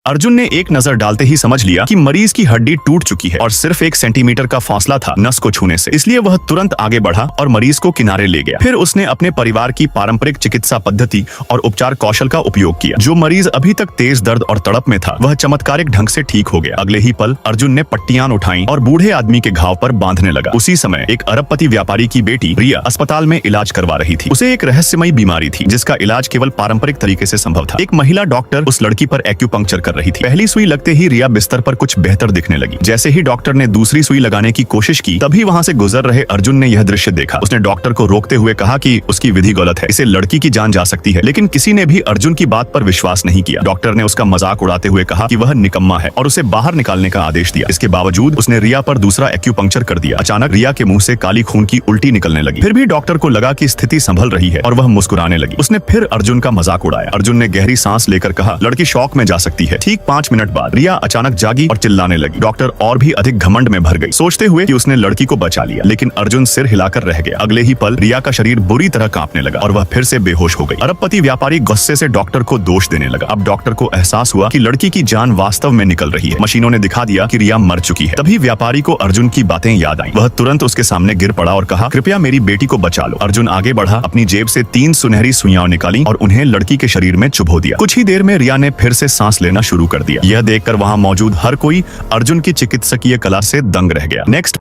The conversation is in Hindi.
अर्जुन ने एक नजर डालते ही समझ लिया कि मरीज की हड्डी टूट चुकी है और सिर्फ 1 सेंटीमीटर का फासला था नस को छूने से। इसलिए वह तुरंत आगे बढ़ा और मरीज को किनारे ले गया। फिर उसने अपने परिवार की पारंपरिक चिकित्सा पद्धति और उपचार कौशल का उपयोग किया। जो मरीज अभी तक तेज दर्द और तड़प में था, वह चमत्कारिक ढंग से ठीक हो गया। अगले ही पल अर्जुन ने पट्टियां उठाई और बूढ़े आदमी के घाव पर बांधने लगा। उसी समय एक अरबपति व्यापारी की बेटी रिया अस्पताल में इलाज करवा रही थी। उसे एक रहस्यमयी बीमारी थी जिसका इलाज केवल पारंपरिक तरीके से संभव था। एक महिला डॉक्टर उस लड़की पर एक्यूपंक्चर कर रही थी। पहली सुई लगते ही रिया बिस्तर पर कुछ बेहतर दिखने लगी। जैसे ही डॉक्टर ने दूसरी सुई लगाने की कोशिश की, तभी वहां से गुजर रहे अर्जुन ने यह दृश्य देखा। उसने डॉक्टर को रोकते हुए कहा कि उसकी विधि गलत है, इसे लड़की की जान जा सकती है। लेकिन किसी ने भी अर्जुन की बात पर विश्वास नहीं किया। डॉक्टर ने उसका मजाक उड़ाते हुए कहा कि वह निकम्मा है और उसे बाहर निकालने का आदेश दिया। इसके बावजूद उसने रिया पर दूसरा एक्यूपंक्चर कर दिया। अचानक रिया के मुंह से काली खून की उल्टी निकलने लगी। फिर भी डॉक्टर को लगा कि स्थिति संभल रही है और वह मुस्कुराने लगी। उसने फिर अर्जुन का मजाक उड़ाया। अर्जुन ने गहरी सांस लेकर कहा, लड़की शॉक में जा सकती है। ठीक 5 मिनट बाद रिया अचानक जागी और चिल्लाने लगी। डॉक्टर और भी अधिक घमंड में भर गई, सोचते हुए कि उसने लड़की को बचा लिया। लेकिन अर्जुन सिर हिलाकर रह गया। अगले ही पल रिया का शरीर बुरी तरह कांपने लगा और वह फिर से बेहोश हो गई। अरबपति व्यापारी गुस्से से डॉक्टर को दोष देने लगा। अब डॉक्टर को एहसास हुआ कि लड़की की जान वास्तव में निकल रही है। मशीनों ने दिखा दिया कि रिया मर चुकी है। तभी व्यापारी को अर्जुन की बातें याद आई। वह तुरंत उसके सामने गिर पड़ा और कहा, कृपया मेरी बेटी को बचा लो। अर्जुन आगे बढ़ा, अपनी जेब से 3 सुनहरी सुइयां निकाली और उन्हें लड़की के शरीर में चुभो दिया। कुछ ही देर में रिया ने फिर से सांस लेना शुरू कर दिया। यह देखकर वहां मौजूद हर कोई अर्जुन की चिकित्सकीय कला से दंग रह गया। नेक्स्ट